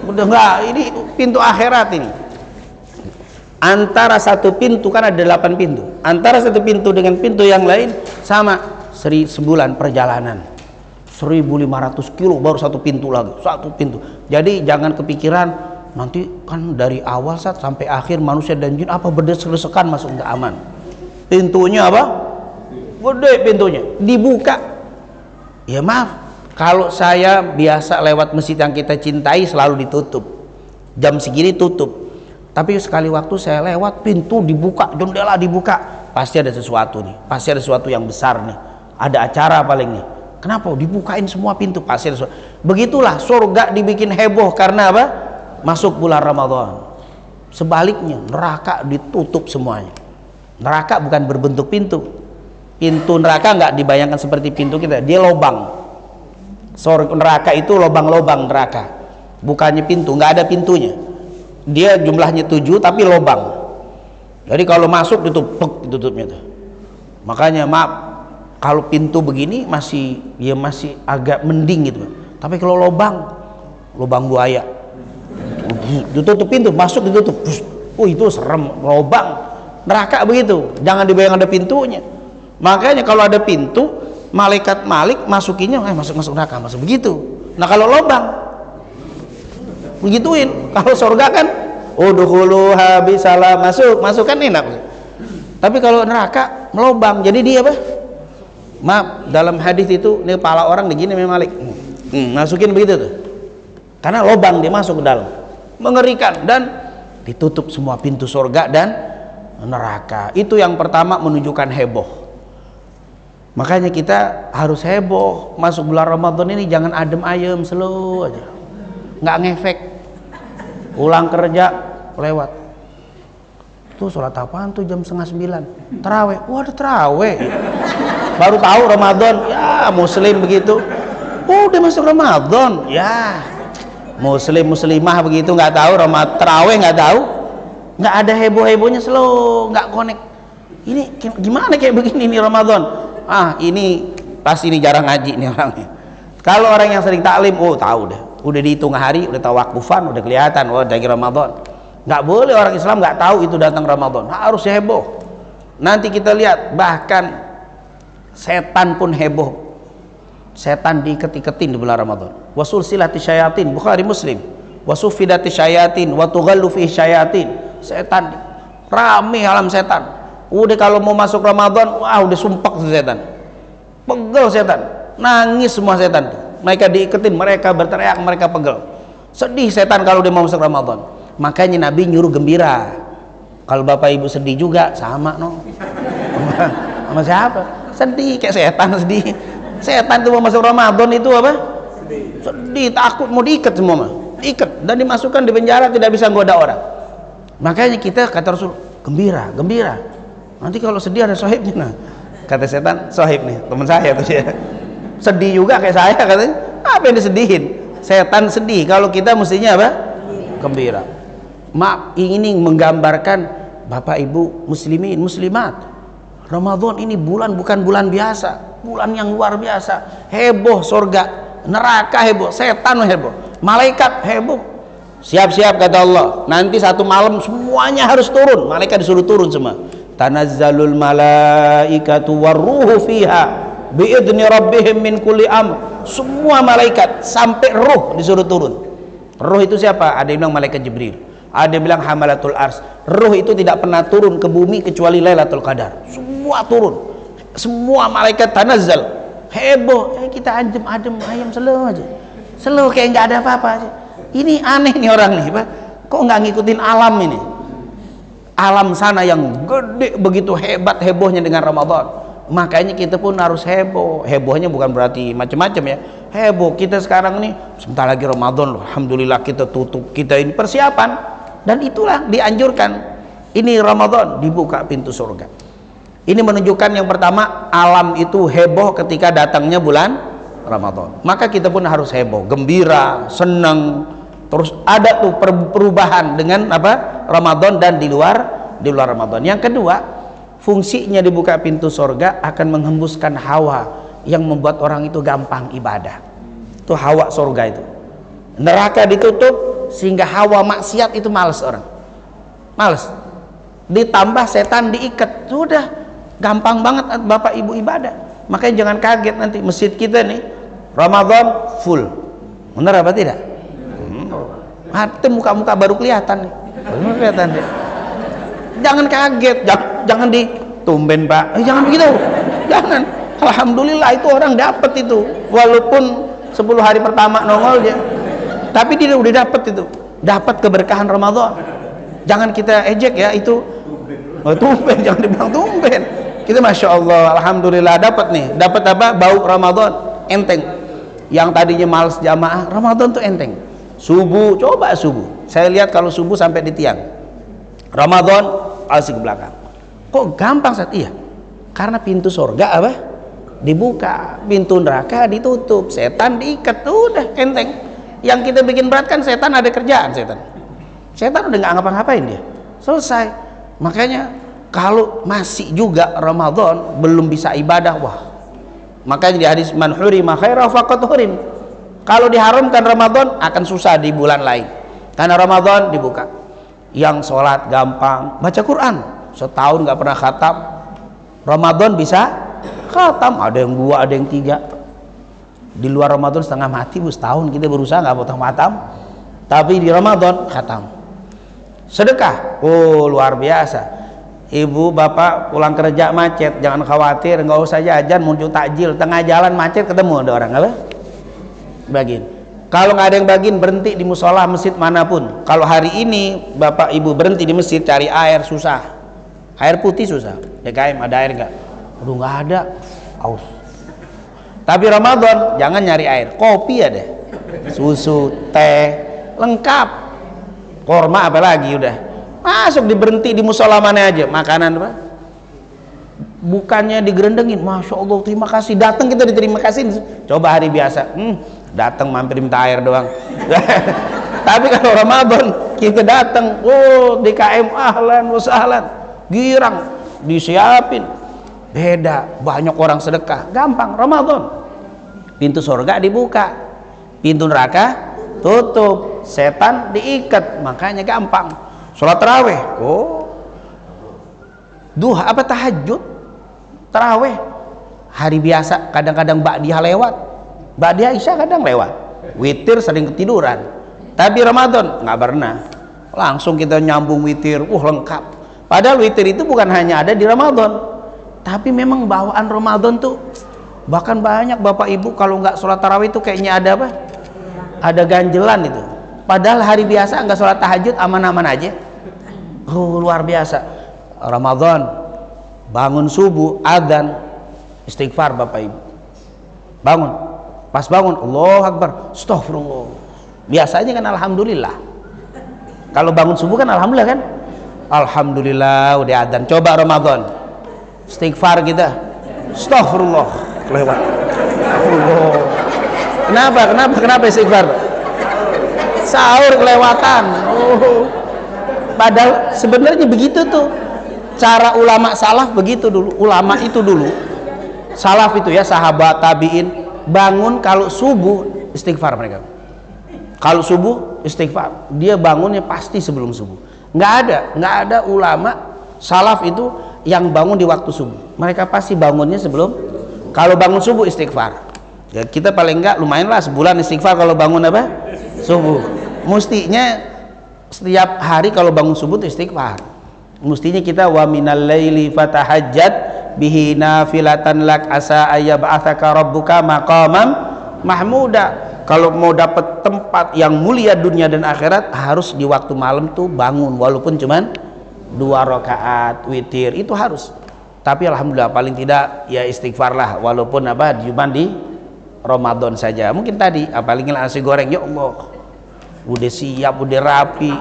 [SPEAKER 1] Udah enggak, ini pintu akhirat ini. Antara satu pintu, kan ada 8 pintu, antara satu pintu dengan pintu yang lain sama sebulan perjalanan. 1.500 kilo baru satu pintu lagi, satu pintu. Jadi jangan kepikiran nanti kan dari awal sampai akhir manusia dan jin apa berdesek-desekan masuk, nggak aman. Pintunya apa? Gede pintunya, dibuka. Ya maaf, kalau saya biasa lewat masjid yang kita cintai selalu ditutup, jam segini tutup. Tapi sekali waktu saya lewat, pintu dibuka, jendela dibuka, pasti ada sesuatu nih, pasti ada sesuatu yang besar nih, ada acara paling nih. Kenapa dibukain semua pintu? Pasti ada sesuatu. Begitulah surga dibikin heboh karena apa? Masuk bulan Ramadan. Sebaliknya neraka ditutup semuanya. Neraka bukan berbentuk pintu. Pintu neraka nggak dibayangkan seperti pintu kita, dia lobang. Neraka itu lobang-lobang neraka, bukannya pintu, nggak ada pintunya. Dia jumlahnya 7 tapi lobang. Jadi kalau masuk ditutupnya tuh. Makanya maaf, kalau pintu begini masih agak mending gitu. Tapi kalau lobang buaya, ditutup pintu, masuk ditutup. Itu serem, lobang. Neraka begitu, jangan dibayangkan ada pintunya. Makanya kalau ada pintu, malaikat Malik masukinnya, masuk neraka, masuk begitu. Nah kalau lobang begituin. Kalau surga kan udkhuluha bisalam, masuk kan enak. Tapi kalau neraka melobang, jadi dia apa? Maaf, dalam hadis itu ini kepala orang begini memang Malik. Masukin begitu tuh. Karena lobang dia masuk ke dalam. Mengerikan, dan ditutup semua pintu surga dan neraka. Itu yang pertama, menunjukkan heboh. Makanya kita harus heboh masuk bulan Ramadan ini, jangan adem ayem, slow aja. Nggak ngefek. Pulang kerja lewat tuh, sholat apaan tuh jam 8:30? Terawih. Wah, ada terawih. Baru tahu Ramadan. Ya muslim begitu, udah masuk Ramadan. Ya muslim muslimah begitu nggak tahu Ramadan, terawih nggak tahu. nggak ada heboh-hebohnya, slow, nggak connect. Ini gimana kayak begini nih Ramadan? Ini pasti ini jarang ngaji nih orangnya. Kalau orang yang sering taklim, oh tahu deh, udah dihitung hari, udah tahu wakufan, udah kelihatan, oh lagi Ramadan. Nggak boleh orang Islam nggak tahu itu datang Ramadan, harus heboh. Nanti kita lihat, bahkan setan pun heboh. Setan diiket-iketin di bulan Ramadan. Wasul silati syayatin, Bukhari Muslim. Wasufidati syayatin, watughallu fi syayatin. Setan rame alam setan. Udah kalau mau masuk Ramadan, wah udah sumpek setan, pegel setan, nangis semua setan. Mereka diiketin, mereka berteriak, mereka pegel, sedih setan kalau udah mau masuk Ramadan. Makanya Nabi nyuruh gembira. Kalau bapak ibu sedih juga sama sama siapa? Sedih kayak setan, sedih. Setan itu mau masuk Ramadan itu apa? Sedih, takut, mau diikat semua mah. Diikat dan dimasukkan di penjara, tidak bisa goda orang. Makanya kita kata Rasul, gembira, gembira. Nanti kalau sedih ada sohibnya. Nah, kata setan, sohib nih, teman saya tuh dia. Sedih juga kayak saya katanya. Apa yang disedihin? Setan sedih. Kalau kita mestinya apa? Gembira. Ini menggambarkan Bapak Ibu muslimin, muslimat. Ramadan ini bulan bukan bulan biasa, bulan yang luar biasa. Heboh surga, neraka heboh, setan heboh, malaikat heboh. Siap-siap kata Allah, nanti satu malam semuanya harus turun. Malaikat disuruh turun semua. Tanazzalul malaikatu warruhu fiha biidzni rabbihim min kulli amr. Semua malaikat sampai ruh disuruh turun. Ruh itu siapa? Ada yang bilang malaikat Jibril, ada yang bilang hamalatul ars. Ruh itu tidak pernah turun ke bumi kecuali Lailatul Qadar. Semua turun, semua malaikat tanazzal. Heboh, kita adem ayam slow aja, slow kayak nggak ada apa-apa aja. Ini aneh nih orang nih, Pak. Kok nggak ngikutin alam ini? Alam sana yang gede begitu hebat hebohnya dengan Ramadan. Makanya kita pun harus heboh. Hebohnya bukan berarti macam-macam ya. Heboh kita sekarang nih, sebentar lagi Ramadan loh. Alhamdulillah kita tutup, kita ini persiapan. Dan itulah dianjurkan. Ini Ramadan, dibuka pintu surga. Ini menunjukkan yang pertama, alam itu heboh ketika datangnya bulan Ramadan. Maka kita pun harus heboh, gembira, senang. Terus ada tuh perubahan dengan apa? Ramadan dan di luar Ramadan. Yang kedua, fungsinya dibuka pintu surga akan menghembuskan hawa yang membuat orang itu gampang ibadah. Itu hawa surga itu. Neraka ditutup sehingga hawa maksiat itu males orang. Males. Ditambah setan diikat. Sudah gampang banget Bapak Ibu ibadah. Makanya jangan kaget nanti masjid kita nih Ramadan full. Benar apa tidak? Itu muka-muka baru kelihatan nih. Baru kelihatan deh. Jangan kaget, jangan ditumben Pak. Jangan begitu. Jangan. Alhamdulillah itu orang dapat itu. Walaupun 10 hari pertama nongol dia. Tapi dia udah dapat itu. Dapat keberkahan Ramadan. Jangan kita ejek ya itu. Oh, tumben, jangan dibilang tumben. Kita Masya Allah, Alhamdulillah dapat nih. Dapat apa? Bau Ramadan enteng. Yang tadinya males jamaah, Ramadan tuh enteng. Subuh, coba subuh. Saya lihat kalau subuh sampai di tiang. Ramadan asik ke belakang. Kok gampang saat iya? Karena pintu surga apa? Dibuka, pintu neraka ditutup, setan diikat, udah enteng. Yang kita bikin berat kan setan ada kerjaan setan. Setan udah nggak ngapa-ngapain dia. Selesai. Makanya kalau masih juga Ramadan belum bisa ibadah, wah. Makanya di hadis man hurima khaira faqad hurim. Kalau diharamkan Ramadan akan susah di bulan lain. Karena Ramadan dibuka. Yang sholat gampang, baca Quran. Setahun nggak pernah khatam. Ramadan bisa khatam. Ada yang 2, ada yang 3. Di luar Ramadan setengah mati, setahun kita berusaha nggak potong khatam. Tapi di Ramadan khatam. Sedekah, oh luar biasa. Ibu bapak pulang kerja macet, jangan khawatir, nggak usah jajan, muncul takjil. Tengah jalan macet ketemu ada orang apa? Bagiin. Kalau nggak ada yang bagiin, berhenti di musola masjid manapun. Kalau hari ini bapak ibu berhenti di masjid cari air susah, air putih susah. DKM ada air nggak? Aduh nggak ada, aus. Tapi Ramadan jangan nyari air, kopi ada, susu, teh, lengkap, korma apalagi udah. Masuk diberhenti di musola mana aja, makanan apa? Bukannya digerendengin, Masya Allah terima kasih, datang kita diterima kasih. Coba hari biasa, datang mampir minta air doang. Tapi kalau Ramadan kita datang, oh DKM ahlan wa sahlan, girang, disiapin. Beda, banyak orang sedekah, gampang. Ramadan pintu surga dibuka, pintu neraka tutup, setan diikat, makanya gampang. Sholat tarawih, oh duha apa tahajud, tarawih hari biasa kadang-kadang ba'diyah lewat, ba'diyah isya kadang lewat, witir sering ketiduran. Tapi Ramadan nggak pernah, langsung kita nyambung witir, lengkap. Padahal witir itu bukan hanya ada di Ramadan, tapi memang bawaan Ramadan tuh bahkan banyak bapak ibu kalau nggak sholat tarawih itu kayaknya ada apa? Ada ganjelan itu. Padahal hari biasa nggak sholat tahajud aman-aman aja. Luar biasa. Ramadan bangun subuh adzan istighfar bapak ibu. Bangun. Pas bangun Allahu Akbar. Astagfirullah. Biasanya kan alhamdulillah. Kalau bangun subuh kan alhamdulillah kan? Alhamdulillah udah adzan. Coba Ramadan. Istighfar kita. Astagfirullah. Lewat. Kenapa istighfar? Sahur kelewatan. Padahal sebenarnya begitu tuh cara ulama salaf, begitu dulu. Ulama itu dulu salaf itu ya, sahabat tabiin, bangun kalau subuh istighfar mereka. Kalau subuh istighfar, dia bangunnya pasti sebelum subuh. Nggak ada ulama salaf itu yang bangun di waktu subuh. Mereka pasti bangunnya sebelum. Kalau bangun subuh istighfar. Ya, kita paling enggak lumayan lah sebulan istighfar kalau bangun apa? Subuh. Mustinya setiap hari kalau bangun subuh itu istighfar. Mustinya kita wa minal laili fatahajjat bihi nafilatan lak asa ayyab'atsaka rabbuka maqaman mahmuda. Kalau mau dapat tempat yang mulia dunia dan akhirat harus di waktu malam tuh bangun walaupun cuman 2 rakaat witir itu harus. Tapi alhamdulillah paling tidak ya istighfar lah walaupun apa cuma di Ramadan saja. Mungkin tadi apalagi nasi goreng, ya Allah udah siap udah rapi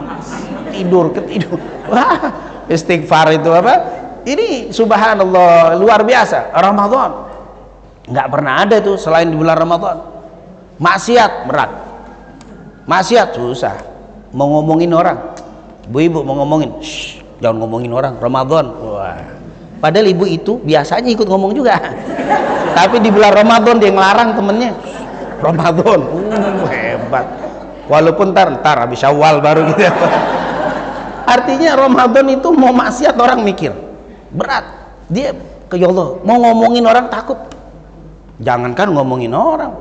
[SPEAKER 1] tidur ketidur. Wah, istighfar itu apa? Ini subhanallah luar biasa. Ramadan nggak pernah ada tuh selain di bulan Ramadan. Maksiat berat, maksiat susah. Mau ngomongin orang, ibu-ibu mau ngomongin, shh, jangan ngomongin orang Ramadan. Wah, padahal ibu itu biasanya ikut ngomong juga. Tapi di bulan Ramadan dia ngelarang temennya. Ramadan, hebat. Walaupun ntar habis Syawal baru gitu. Artinya Ramadan itu mau maksiat orang mikir berat. Dia ke Allah mau ngomongin orang takut. Jangankan ngomongin orang,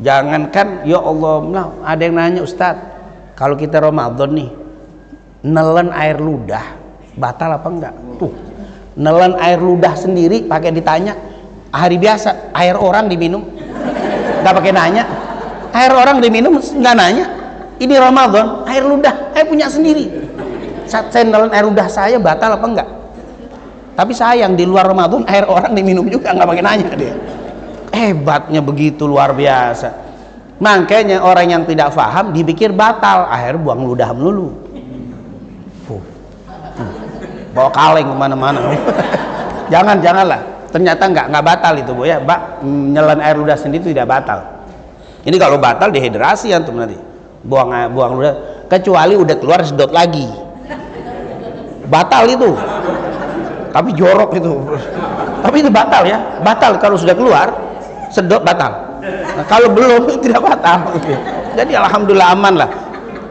[SPEAKER 1] jangankan ya Allah. Nah, ada yang nanya, Ustadz, kalau kita Ramadan nih nelen air ludah batal apa enggak? Tuh, nelen air ludah sendiri pakai ditanya. Hari biasa air orang diminum nggak pakai nanya, air orang diminum nggak nanya. Ini Ramadan air ludah saya punya sendiri. Saya nelen air ludah saya batal apa enggak? Tapi sayang di luar Ramadan air orang diminum juga nggak pakai nanya dia. Hebatnya begitu luar biasa. Makanya orang yang tidak paham dipikir batal, akhir buang ludah melulu. Bawa kaleng kemana-mana. Janganlah. Ternyata nggak batal itu, Bu ya. Nyelan air ludah sendiri tidak batal. Ini kalau batal dehidrasi antum nanti. Buang ludah, kecuali udah keluar sedot lagi. Batal itu. Tapi jorok itu. Tapi itu batal ya. Batal kalau sudah keluar sedot batal. Nah, kalau belum tidak batal. Jadi alhamdulillah aman lah.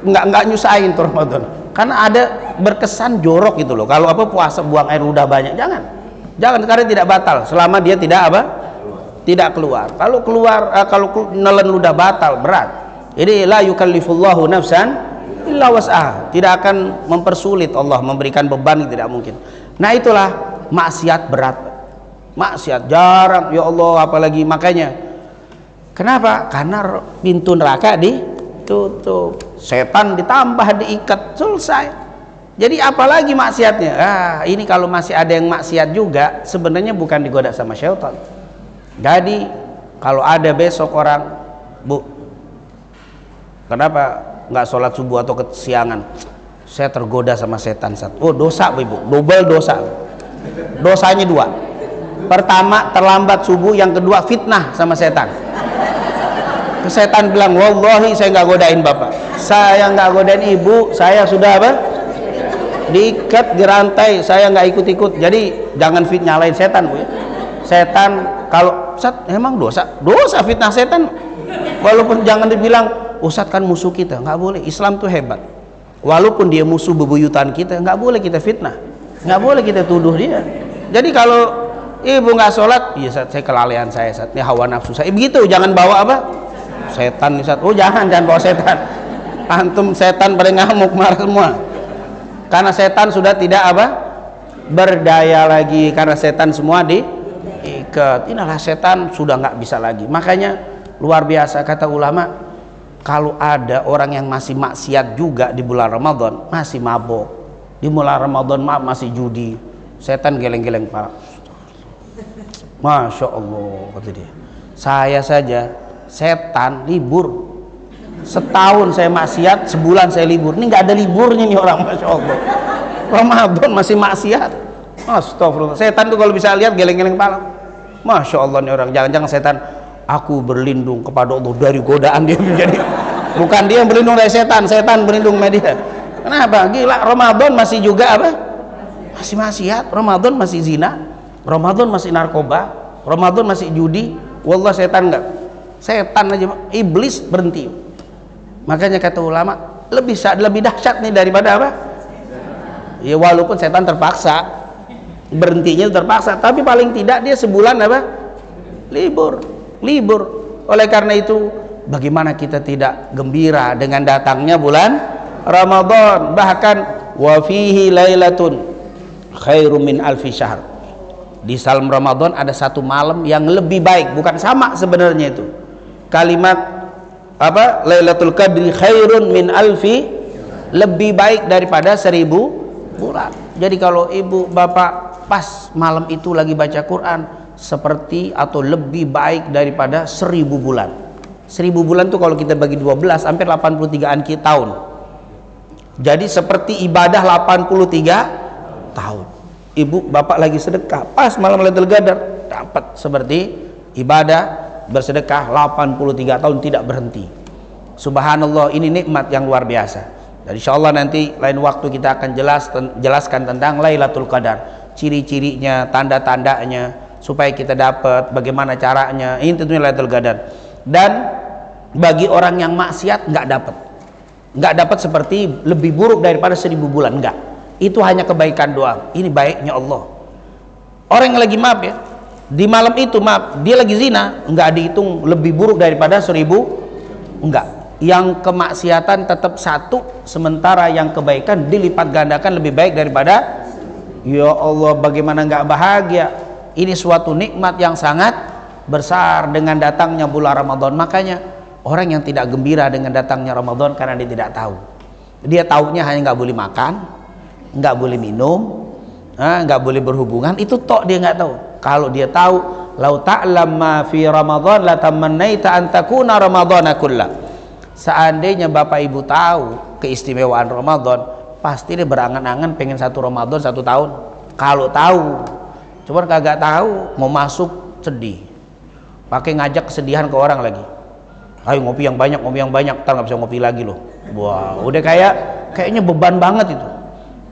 [SPEAKER 1] Nggak nyusahin tuh Ramadan. Karena ada berkesan jorok gitu loh. Kalau apa puasa buang air ludah banyak, jangan karena tidak batal selama dia tidak apa? Tidak keluar. Kalau keluar kalau nelen ludah batal berat. Jadi la yukallifullahu nafsan illa was'aha. Tidak akan mempersulit Allah memberikan beban, tidak mungkin. Nah, itulah maksiat berat. Maksiat jarang ya Allah, apalagi makanya. Kenapa? Karena pintu neraka ditutup. Setan ditambah diikat, selesai. Jadi apalagi maksiatnya? Ini kalau masih ada yang maksiat juga sebenarnya bukan digoda sama syaitan. Jadi kalau ada besok orang, Bu, kenapa nggak sholat subuh atau kesiangan? Saya tergoda sama setan. Oh, dosa Ibu, double dosa. Dosanya 2. Pertama terlambat subuh, yang kedua fitnah sama setan. Setan bilang, wallahi saya nggak godain bapak, saya nggak godain ibu, saya sudah apa, diikat di rantai, saya nggak ikut-ikut. Jadi jangan nyalain setan, Bu, ya. Setan kalau Ustaz emang dosa fitnah setan, walaupun jangan dibilang Ustaz kan musuh kita, nggak boleh. Islam tuh hebat, walaupun dia musuh bebuyutan kita, nggak boleh kita fitnah, nggak boleh kita tuduh dia. Jadi kalau ibu nggak sholat, iya Ustaz, saya kelalaian saya, Ustaz, ini hawa nafsu saya, begitu. Jangan bawa apa, setan, Ustaz. Oh jangan bawa setan, antum setan pada ngamuk marah semua, karena setan sudah tidak apa, berdaya lagi, karena setan semua diikat. Inilah setan sudah nggak bisa lagi. Makanya luar biasa kata ulama, kalau ada orang yang masih maksiat juga di bulan Ramadan, masih mabok di bulan Ramadan, masih judi, setan geleng-geleng kepala. Masya Allah, kata dia, saya saja setan libur setahun, saya maksiat sebulan saya libur. Ini nggak ada liburnya nih orang, Masya Allah. Ramadan masih maksiat, astagfirullah. Setan tuh kalau bisa lihat geleng-geleng kepala. Masya Allah nih orang. Jangan-jangan setan, aku berlindung kepada Allah dari godaan dia menjadi, bukan dia yang berlindung dari setan, setan berlindung sama dia. Kenapa? Gila, Ramadan masih juga apa, masih maksiat, Ramadan masih zina, Ramadan masih narkoba, Ramadan masih judi. Wallah setan enggak, setan aja, iblis berhenti. Makanya kata ulama, lebih dahsyat nih daripada apa, ya walaupun setan terpaksa, berhentinya terpaksa, tapi paling tidak dia sebulan apa, libur. Oleh karena itu, bagaimana kita tidak gembira dengan datangnya bulan Ramadan? Bahkan wa fihi lailatun khairum min alfi syahr. Di dalam Ramadan ada satu malam yang lebih baik, bukan sama sebenarnya itu. Kalimat apa? Lailatul Qadri khairun min alfi, lebih baik daripada 1000 bulan. Jadi kalau ibu bapak pas malam itu lagi baca Quran, seperti atau lebih baik daripada 1000 bulan. 1000 bulan tuh kalau kita bagi 12 hampir 83an tahun. Jadi seperti ibadah 83 tahun. Ibu bapak lagi sedekah pas malam Lailatul Qadar, dapat seperti ibadah bersedekah 83 tahun tidak berhenti. Subhanallah, ini nikmat yang luar biasa. Dan insyaallah nanti lain waktu kita akan jelaskan tentang Lailatul Qadar, ciri-cirinya, tanda-tandanya, supaya kita dapat bagaimana caranya. Ini tentunya Lailatul Qadar. Dan bagi orang yang maksiat nggak dapat seperti lebih buruk daripada 1000 bulan, enggak. Itu hanya kebaikan doang. Ini baiknya Allah. Orang yang lagi maaf ya, di malam itu maaf, dia lagi zina, enggak dihitung lebih buruk daripada 1000, enggak. Yang kemaksiatan tetap satu, sementara yang kebaikan dilipat gandakan lebih baik daripada. Ya Allah, bagaimana enggak bahagia. Ini suatu nikmat yang sangat besar dengan datangnya bulan Ramadan. Makanya orang yang tidak gembira dengan datangnya Ramadan karena dia tidak tahu. Dia taunya hanya nggak boleh makan, nggak boleh minum, nggak boleh berhubungan. Itu tok dia nggak tahu. Kalau dia tahu, lau ta'lam ma fi Ramadan la tamannaita an takuna Ramadana kullah. Seandainya bapak ibu tahu keistimewaan Ramadan, pasti dia berangan-angan pengen satu Ramadan 1 tahun. Kalau tahu, cuman kagak tahu, mau masuk sedih, pakai ngajak kesedihan ke orang lagi. Ayo ngopi yang banyak, ntar nggak bisa ngopi lagi loh. Wah, udah kayaknya beban banget itu.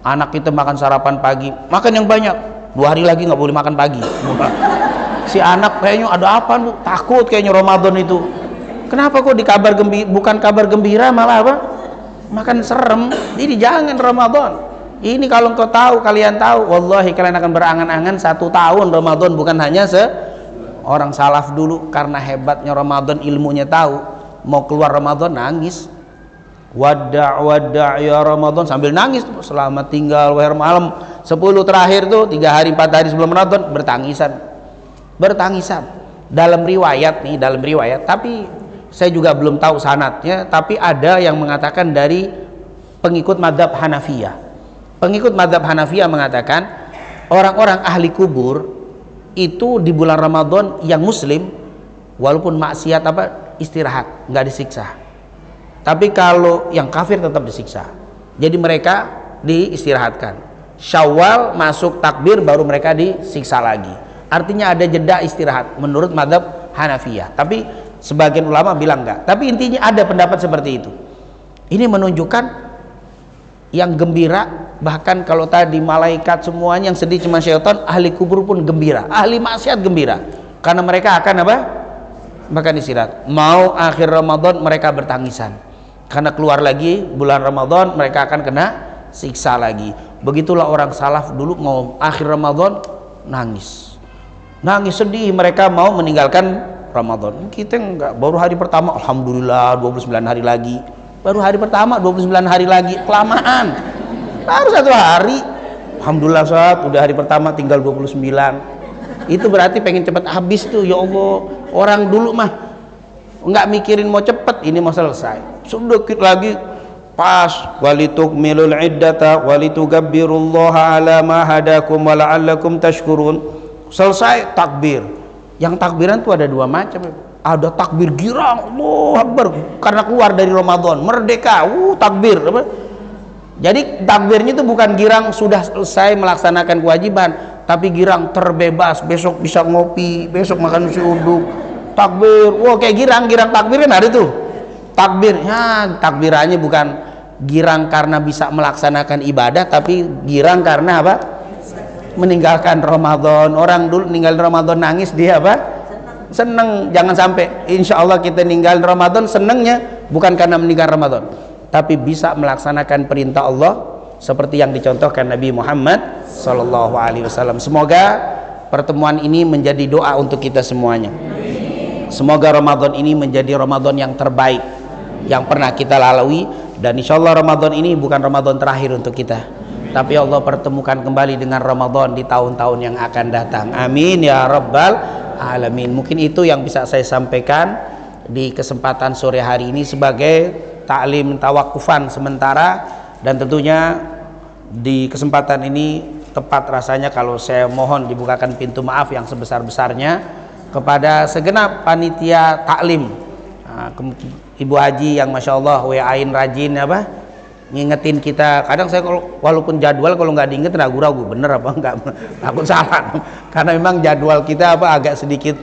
[SPEAKER 1] Anak kita makan sarapan pagi, makan yang banyak, 2 hari lagi nggak boleh makan pagi. Si anak kayaknya ada apa lu? Takut kayaknya Ramadan itu. Kenapa kok bukan kabar gembira malah apa? Makan serem. Jadi jangan Ramadan. Ini kalau engkau tahu, kalian tahu, wallahi kalian akan berangan-angan 1 tahun Ramadan, bukan hanya orang salaf dulu karena hebatnya Ramadan, ilmunya tahu, mau keluar Ramadan nangis. Wada' ya Ramadan, sambil nangis tuh, selamat tinggal wahai malam 10 terakhir tuh, 3 hari 4 hari sebelum Ramadan bertangisan. Dalam riwayat, tapi saya juga belum tahu sanadnya, tapi ada yang mengatakan dari pengikut mazhab Hanafiyah. Pengikut mazhab Hanafiyah mengatakan orang-orang ahli kubur itu di bulan Ramadan yang muslim walaupun maksiat istirahat, nggak disiksa. Tapi kalau yang kafir tetap disiksa. Jadi mereka diistirahatkan. Syawal masuk takbir baru mereka disiksa lagi. Artinya ada jeda istirahat menurut mazhab Hanafiyah. Tapi sebagian ulama bilang enggak, tapi intinya ada pendapat seperti itu. Ini menunjukkan yang gembira, bahkan kalau tadi malaikat semuanya yang sedih cuma syaitan, ahli kubur pun gembira, ahli maksiat gembira, karena mereka akan apa? Makan istirahat. Mau akhir Ramadan mereka bertangisan, karena keluar lagi bulan Ramadan mereka akan kena siksa lagi. Begitulah orang salaf dulu mau akhir Ramadan nangis sedih, mereka mau meninggalkan Ramadan. Kita enggak, baru hari pertama alhamdulillah 29 hari lagi, baru hari pertama 29 hari lagi, kelamaan, baru 1 hari alhamdulillah saat udah hari pertama tinggal 29. Itu berarti pengen cepet habis tuh. Ya Allah, orang dulu mah nggak mikirin mau cepet, ini mau selesai sedikit lagi pas walitukmilul iddata walitugabbirullaha ala ma hadakum wa la'allakum tashkurun. Selesai takbir. Yang takbiran tuh ada 2 macam. Ada takbir girang, Allahu Akbar, karena keluar dari Ramadan, merdeka, takbir. Jadi takbirnya itu bukan girang sudah selesai melaksanakan kewajiban, tapi girang terbebas, besok bisa ngopi, besok makan nasi uduk, takbir. Kayak girang takbir kan ada tuh. Takbirnya, takbirannya bukan girang karena bisa melaksanakan ibadah, tapi girang karena apa? Meninggalkan Ramadan. Orang dulu ninggalin Ramadan nangis, dia apa? Seneng. Jangan sampai insya Allah kita ninggalin Ramadan senengnya bukan karena meninggalkan Ramadan, tapi bisa melaksanakan perintah Allah seperti yang dicontohkan Nabi Muhammad Sallallahu Alaihi Wasallam. Semoga pertemuan ini menjadi doa untuk kita semuanya. Semoga Ramadan ini menjadi Ramadan yang terbaik yang pernah kita lalui, dan insya Allah Ramadan ini bukan Ramadan terakhir untuk kita, tapi Allah pertemukan kembali dengan Ramadan di tahun-tahun yang akan datang. Amin ya Rabbal Alamin. Mungkin itu yang bisa saya sampaikan di kesempatan sore hari ini sebagai taklim tawakufan sementara, dan tentunya di kesempatan ini tepat rasanya kalau saya mohon dibukakan pintu maaf yang sebesar-besarnya kepada segenap panitia taklim, Ibu Haji yang Masya Allah WA-in rajin apa ngingetin kita. Kadang saya walaupun jadwal kalau nggak diinget ragu-ragu bener apa enggak, takut salah karena memang jadwal kita agak sedikit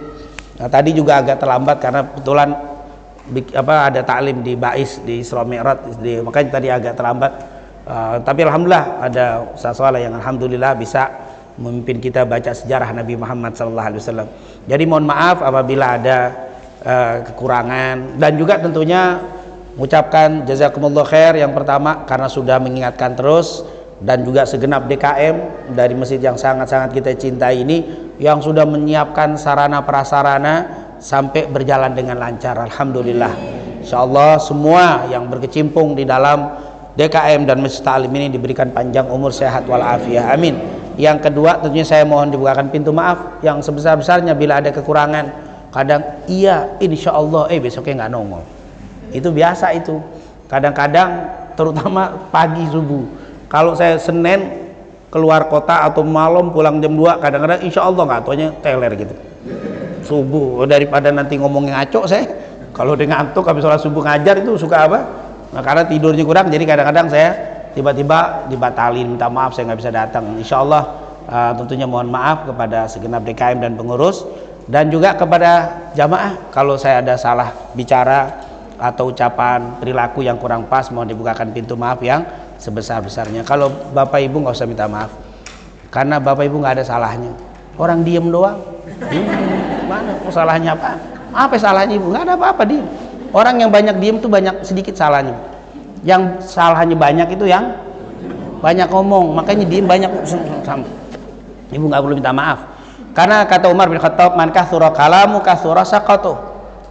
[SPEAKER 1] tadi juga agak terlambat karena kebetulan ada taklim di Bais di Isra Mi'raj, makanya tadi agak terlambat. Tapi alhamdulillah ada Ustaz Saleh yang alhamdulillah bisa memimpin kita baca sejarah Nabi Muhammad SAW. Jadi mohon maaf apabila ada kekurangan, dan juga tentunya mengucapkan jazakumullah khair yang pertama karena sudah mengingatkan terus, dan juga segenap DKM dari masjid yang sangat-sangat kita cintai ini yang sudah menyiapkan sarana prasarana sampai berjalan dengan lancar. Alhamdulillah, insyaallah semua yang berkecimpung di dalam DKM dan Masjid Ta'lim ini diberikan panjang umur, sehat walafiat, amin. Yang kedua tentunya saya mohon dibukakan pintu maaf yang sebesar-besarnya bila ada kekurangan. Kadang iya insyaallah besoknya nggak nongol, itu biasa itu. Kadang-kadang terutama pagi subuh, kalau saya Senin keluar kota atau malam pulang jam 2, kadang-kadang insyaallah nggak taunya teler gitu subuh. Daripada nanti ngomongin ngaco, saya kalau udah ngantuk habis sholat subuh ngajar itu suka apa, nah, karena tidurnya kurang, jadi kadang-kadang saya tiba-tiba dibatalin, minta maaf saya nggak bisa datang. Insyaallah tentunya mohon maaf kepada segenap DKM dan pengurus, dan juga kepada jamaah kalau saya ada salah bicara atau ucapan perilaku yang kurang pas, mohon dibukakan pintu maaf yang sebesar-besarnya. Kalau Bapak Ibu nggak usah minta maaf, karena Bapak Ibu nggak ada salahnya, orang diem doang. Mana salahnya apa salahnya Ibu? Nggak ada apa-apa, diem. Orang yang banyak diem tuh banyak sedikit salahnya, yang salahnya banyak itu yang banyak ngomong, makanya diem banyak. Ibu nggak perlu minta maaf, karena kata Umar bin Khattab, man kathura kalamu kathura saqatu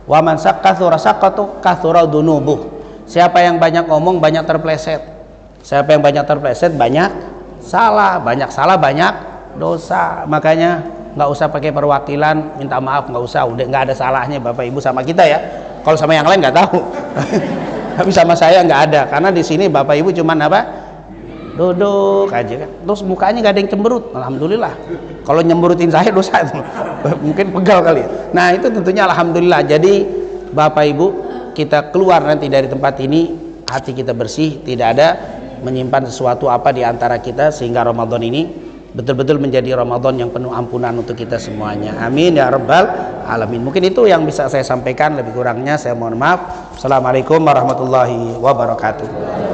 [SPEAKER 1] wa man kathura saqatu kathura dunubuh. Siapa yang banyak ngomong banyak terpleset, siapa yang banyak terpleset banyak salah banyak dosa. Makanya nggak usah pakai perwakilan minta maaf, nggak usah, udah nggak ada salahnya Bapak Ibu sama kita ya. Kalau sama yang lain nggak tahu tapi sama saya nggak ada, karena di sini Bapak Ibu cuman apa, duduk aja kan, terus mukanya nggak ada yang cemberut. Alhamdulillah, kalau nyemberutin saya dosa itu mungkin pegal kali ya. Nah itu tentunya alhamdulillah. Jadi Bapak Ibu, kita keluar nanti dari tempat ini hati kita bersih, tidak ada menyimpan sesuatu apa di antara kita, sehingga Ramadan ini betul-betul menjadi Ramadan yang penuh ampunan untuk kita semuanya. Amin ya rabbal alamin. Mungkin itu yang bisa saya sampaikan, lebih kurangnya saya mohon maaf. Assalamualaikum warahmatullahi wabarakatuh.